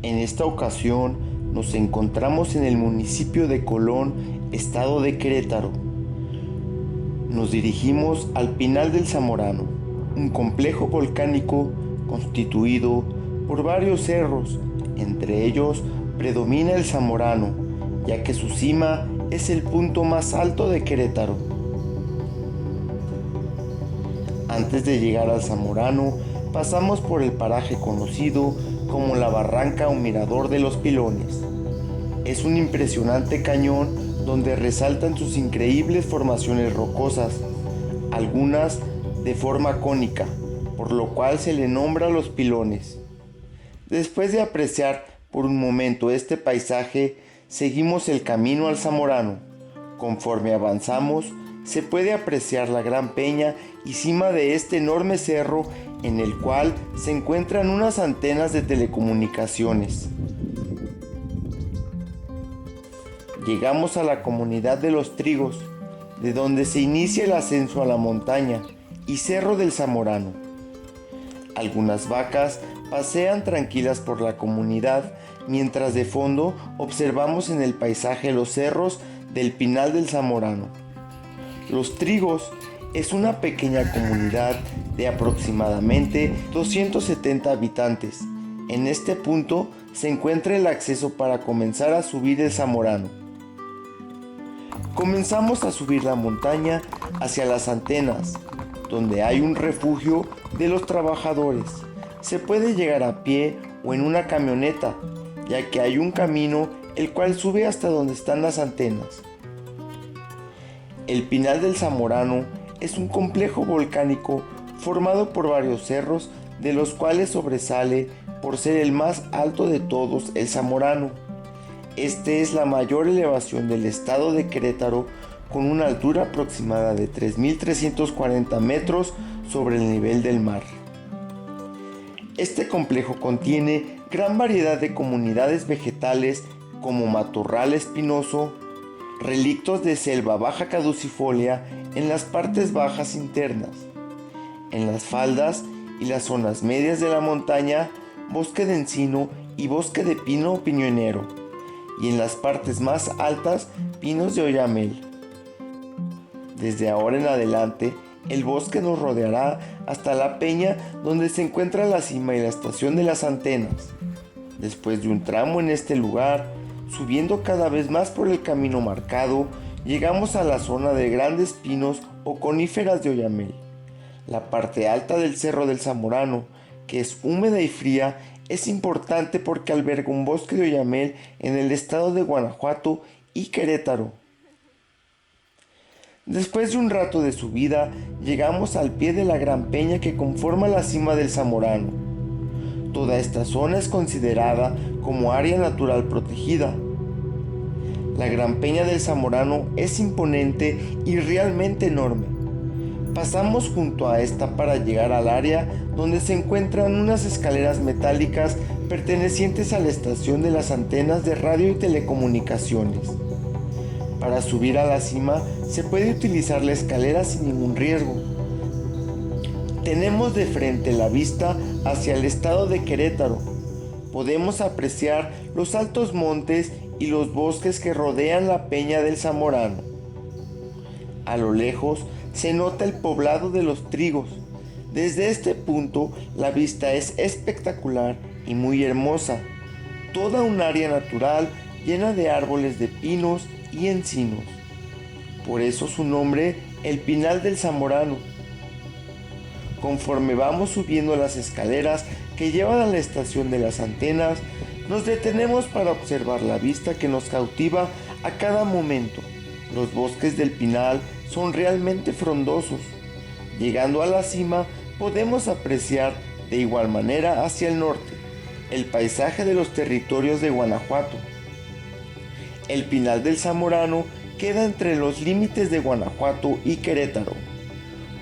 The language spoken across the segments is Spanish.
En esta ocasión nos encontramos en el municipio de Colón, estado de Querétaro. Nos dirigimos al Pinal del Zamorano, un complejo volcánico constituido por varios cerros. Entre ellos predomina el Zamorano, ya que su cima es el punto más alto de Querétaro. Antes de llegar al Zamorano, pasamos por el paraje conocido como la Barranca o Mirador de los Pilones. Es un impresionante cañón donde resaltan sus increíbles formaciones rocosas, algunas de forma cónica, por lo cual se le nombra Los Pilones. Después de apreciar por un momento este paisaje, seguimos el camino al Zamorano. Conforme avanzamos, se puede apreciar la gran peña y cima de este enorme cerro en el cual se encuentran unas antenas de telecomunicaciones. Llegamos a la comunidad de Los Trigos, de donde se inicia el ascenso a la montaña y Cerro del Zamorano. Algunas vacas pasean tranquilas por la comunidad, mientras de fondo observamos en el paisaje los cerros del Pinal del Zamorano. Los Trigos es una pequeña comunidad de aproximadamente 270 habitantes. En este punto se encuentra el acceso para comenzar a subir el Zamorano. Comenzamos a subir la montaña hacia las antenas, donde hay un refugio de los trabajadores. Se puede llegar a pie o en una camioneta, ya que hay un camino el cual sube hasta donde están las antenas. El Pinal del Zamorano es un complejo volcánico formado por varios cerros, de los cuales sobresale por ser el más alto de todos el Zamorano. Este es la mayor elevación del estado de Querétaro, con una altura aproximada de 3.340 metros sobre el nivel del mar. Este complejo contiene gran variedad de comunidades vegetales como matorral espinoso, relictos de selva baja caducifolia en las partes bajas internas. En las faldas y las zonas medias de la montaña, bosque de encino y bosque de pino piñonero, y en las partes más altas, pinos de oyamel. Desde ahora en adelante, el bosque nos rodeará hasta la peña donde se encuentra la cima y la estación de las antenas. Después de un tramo en este lugar, subiendo cada vez más por el camino marcado, llegamos a la zona de grandes pinos o coníferas de oyamel. La parte alta del Cerro del Zamorano, que es húmeda y fría, es importante porque alberga un bosque de oyamel en el estado de Guanajuato y Querétaro. Después de un rato de subida, llegamos al pie de la gran peña que conforma la cima del Zamorano. Toda esta zona es considerada como área natural protegida. La gran peña del Zamorano es imponente y realmente enorme. Pasamos junto a esta para llegar al área donde se encuentran unas escaleras metálicas pertenecientes a la estación de las antenas de radio y telecomunicaciones. Para subir a la cima se puede utilizar la escalera sin ningún riesgo. Tenemos de frente la vista hacia el estado de Querétaro. Podemos apreciar los altos montes y los bosques que rodean la peña del Zamorano. A lo lejos se nota el poblado de Los Trigos. Desde este punto la vista es espectacular y muy hermosa. Toda un área natural llena de árboles de pinos y encinos. Por eso su nombre, el Pinal del Zamorano. Conforme vamos subiendo las escaleras que llevan a la estación de las antenas, nos detenemos para observar la vista que nos cautiva a cada momento. Los bosques del Pinal son realmente frondosos. Llegando a la cima, podemos apreciar de igual manera hacia el norte el paisaje de los territorios de Guanajuato. El Pinal del Zamorano queda entre los límites de Guanajuato y Querétaro.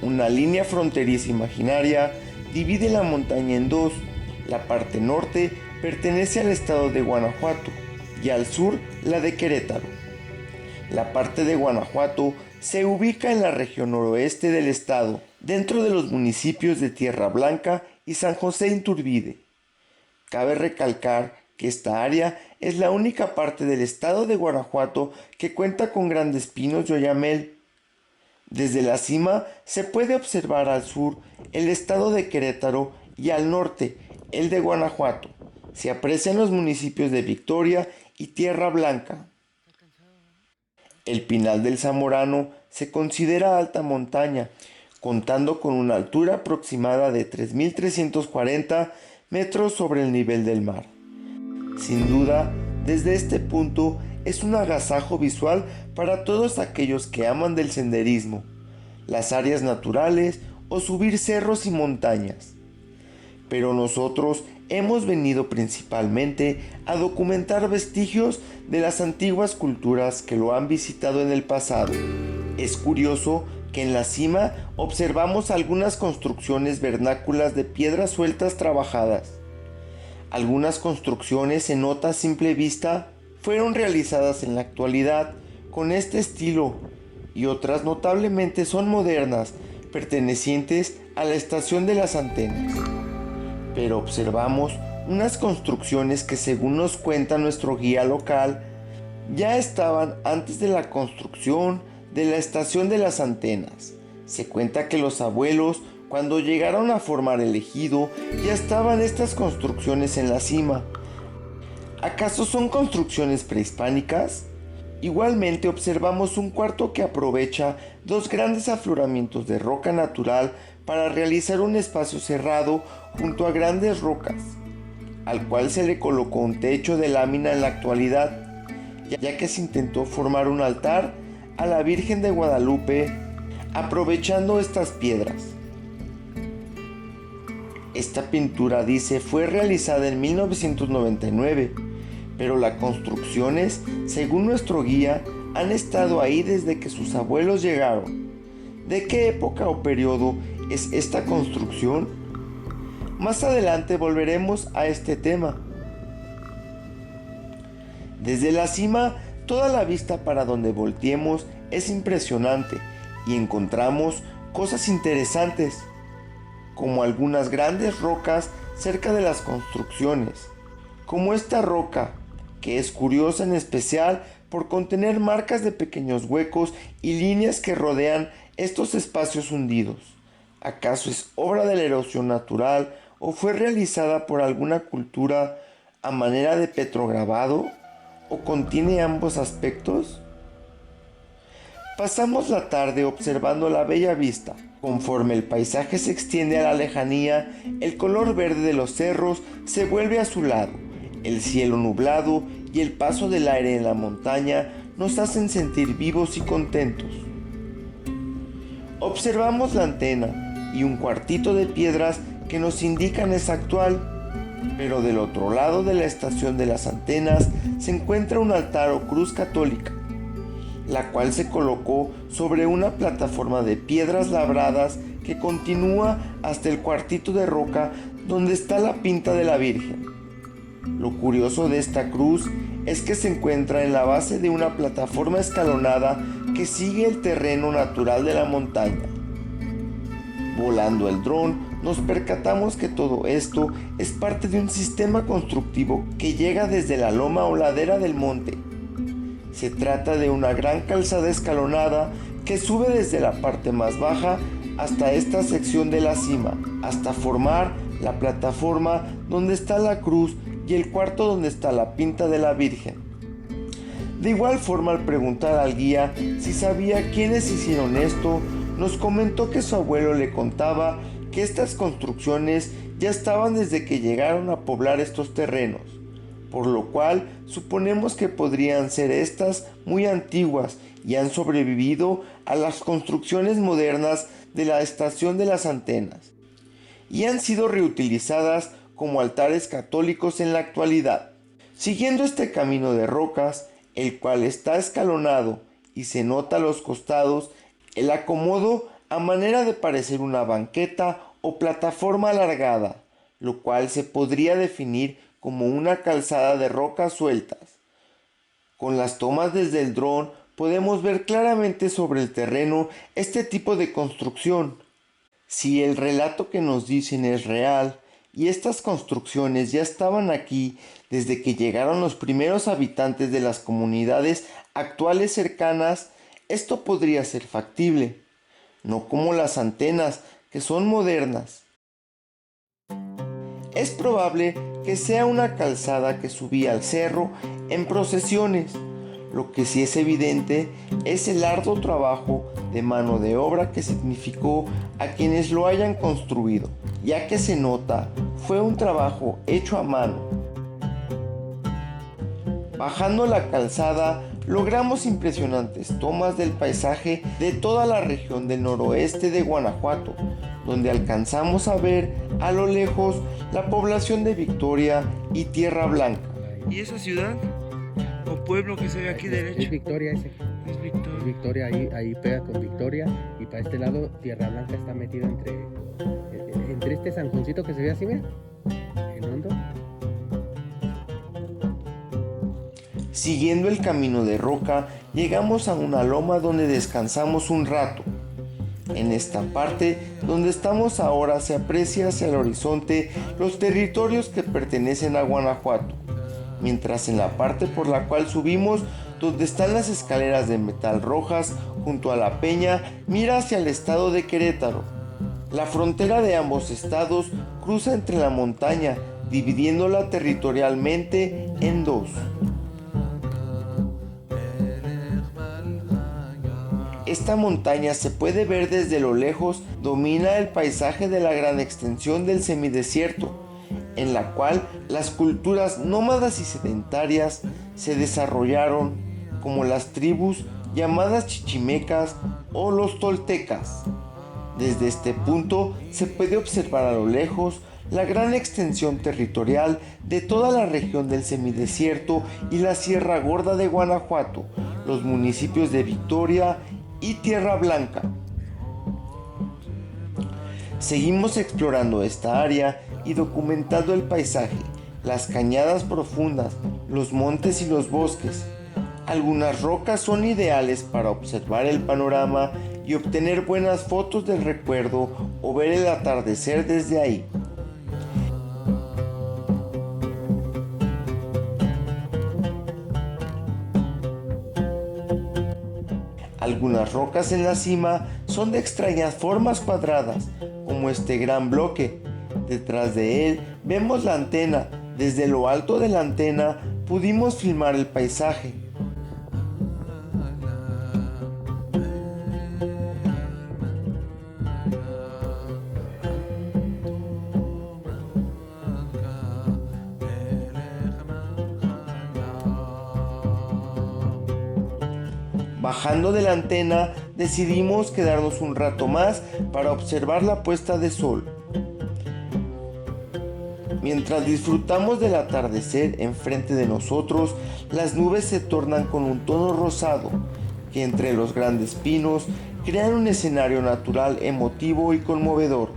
Una línea fronteriza imaginaria divide la montaña en dos. La parte norte pertenece al estado de Guanajuato y al sur la de Querétaro. La parte de Guanajuato se ubica en la región noroeste del estado, dentro de los municipios de Tierra Blanca y San José Iturbide. Cabe recalcar que esta área es la única parte del estado de Guanajuato que cuenta con grandes pinos de oyamel. Desde la cima se puede observar al sur el estado de Querétaro y al norte el de Guanajuato. Se aprecian los municipios de Victoria y Tierra Blanca. El Pinal del Zamorano se considera alta montaña, contando con una altura aproximada de 3.340 metros sobre el nivel del mar. Sin duda, desde este punto es un agasajo visual para todos aquellos que aman del senderismo, las áreas naturales o subir cerros y montañas. Pero nosotros hemos venido principalmente a documentar vestigios de las antiguas culturas que lo han visitado en el pasado. Es curioso que en la cima observamos algunas construcciones vernáculas de piedras sueltas trabajadas. Algunas construcciones se nota a simple vista fueron realizadas en la actualidad con este estilo y otras notablemente son modernas, pertenecientes a la estación de las antenas. Pero observamos unas construcciones que, según nos cuenta nuestro guía local, ya estaban antes de la construcción de la estación de las antenas. Se cuenta que los abuelos, cuando llegaron a formar el ejido, ya estaban estas construcciones en la cima. ¿Acaso son construcciones prehispánicas? Igualmente observamos un cuarto que aprovecha dos grandes afloramientos de roca natural para realizar un espacio cerrado junto a grandes rocas, al cual se le colocó un techo de lámina en la actualidad, ya que se intentó formar un altar a la Virgen de Guadalupe aprovechando estas piedras. Esta pintura, dice, fue realizada en 1999, pero las construcciones, según nuestro guía, han estado ahí desde que sus abuelos llegaron. ¿De qué época o periodo es esta construcción? Más adelante volveremos a este tema. Desde la cima, toda la vista para donde volteemos es impresionante y encontramos cosas interesantes, como algunas grandes rocas cerca de las construcciones, como esta roca, que es curiosa en especial por contener marcas de pequeños huecos y líneas que rodean estos espacios hundidos. ¿Acaso es obra de la erosión natural o fue realizada por alguna cultura a manera de petrograbado? ¿O contiene ambos aspectos? Pasamos la tarde observando la bella vista. Conforme el paisaje se extiende a la lejanía, el color verde de los cerros se vuelve azulado. El cielo nublado y el paso del aire en la montaña nos hacen sentir vivos y contentos. Observamos la antena y un cuartito de piedras que nos indican es actual, pero del otro lado de la estación de las antenas se encuentra un altar o cruz católica, la cual se colocó sobre una plataforma de piedras labradas que continúa hasta el cuartito de roca donde está la pinta de la Virgen. Lo curioso de esta cruz es que se encuentra en la base de una plataforma escalonada que sigue el terreno natural de la montaña. Volando el dron, nos percatamos que todo esto es parte de un sistema constructivo que llega desde la loma o ladera del monte. Se trata de una gran calzada escalonada que sube desde la parte más baja hasta esta sección de la cima, hasta formar la plataforma donde está la cruz y el cuarto donde está la pinta de la Virgen. De igual forma, al preguntar al guía si sabía quiénes hicieron esto, nos comentó que su abuelo le contaba que estas construcciones ya estaban desde que llegaron a poblar estos terrenos, por lo cual suponemos que podrían ser estas muy antiguas y han sobrevivido a las construcciones modernas de la estación de las antenas y han sido reutilizadas como altares católicos en la actualidad. Siguiendo este camino de rocas, el cual está escalonado y se nota a los costados el acomodo a manera de parecer una banqueta o plataforma alargada, lo cual se podría definir como una calzada de rocas sueltas. Con las tomas desde el dron podemos ver claramente sobre el terreno este tipo de construcción. Si el relato que nos dicen es real, y estas construcciones ya estaban aquí desde que llegaron los primeros habitantes de las comunidades actuales cercanas, esto podría ser factible, no como las antenas, que son modernas. Es probable que sea una calzada que subía al cerro en procesiones. Lo que sí es evidente es el arduo trabajo de mano de obra que significó a quienes lo hayan construido, ya que se nota fue un trabajo hecho a mano. Bajando la calzada logramos impresionantes tomas del paisaje de toda la región del noroeste de Guanajuato, donde alcanzamos a ver a lo lejos la población de Victoria y Tierra Blanca. ¿Y esa ciudad o pueblo que se ve aquí derecho? Es Victoria ese. Es Victoria. Es Victoria, ahí pega con Victoria. Y para este lado, Tierra Blanca está metido entre este zanjoncito que se ve así, mira, en hondo. Siguiendo el camino de roca, llegamos a una loma donde descansamos un rato. En esta parte donde estamos ahora se aprecia hacia el horizonte los territorios que pertenecen a Guanajuato, mientras en la parte por la cual subimos, donde están las escaleras de metal rojas junto a la peña, mira hacia el estado de Querétaro. La frontera de ambos estados cruza entre la montaña, dividiéndola territorialmente en dos. Esta montaña se puede ver desde lo lejos, domina el paisaje de la gran extensión del semidesierto, en la cual las culturas nómadas y sedentarias se desarrollaron, como las tribus llamadas chichimecas o los toltecas. Desde este punto se puede observar a lo lejos la gran extensión territorial de toda la región del semidesierto y la Sierra Gorda de Guanajuato, los municipios de Victoria y Tierra Blanca. Seguimos explorando esta área y documentando el paisaje, las cañadas profundas, los montes y los bosques. Algunas rocas son ideales para observar el panorama y obtener buenas fotos del recuerdo o ver el atardecer desde ahí. Algunas rocas en la cima son de extrañas formas cuadradas, como este gran bloque. Detrás de él vemos la antena. Desde lo alto de la antena pudimos filmar el paisaje. Bajando de la antena, decidimos quedarnos un rato más para observar la puesta de sol. Mientras disfrutamos del atardecer enfrente de nosotros, las nubes se tornan con un tono rosado, que entre los grandes pinos crean un escenario natural emotivo y conmovedor,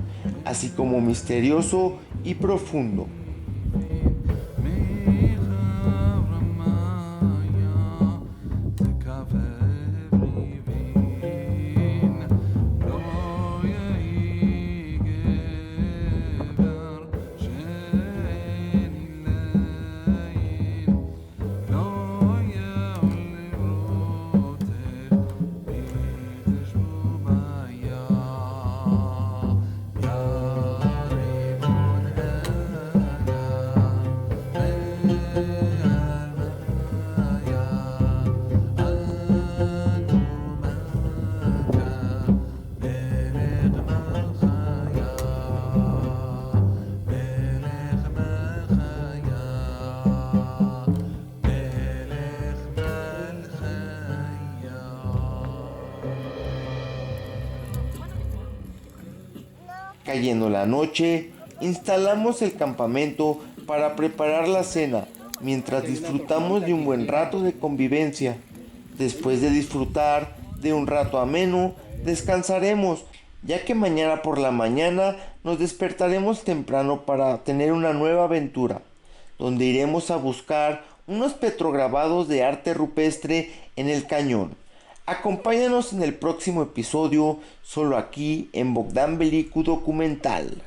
así como misterioso y profundo. Cayendo la noche, instalamos el campamento para preparar la cena, mientras disfrutamos de un buen rato de convivencia. Después de disfrutar de un rato ameno, descansaremos, ya que mañana por la mañana nos despertaremos temprano para tener una nueva aventura, donde iremos a buscar unos petrograbados de arte rupestre en el cañón. Acompáñanos en el próximo episodio, solo aquí en Bogdan Belicu Documental.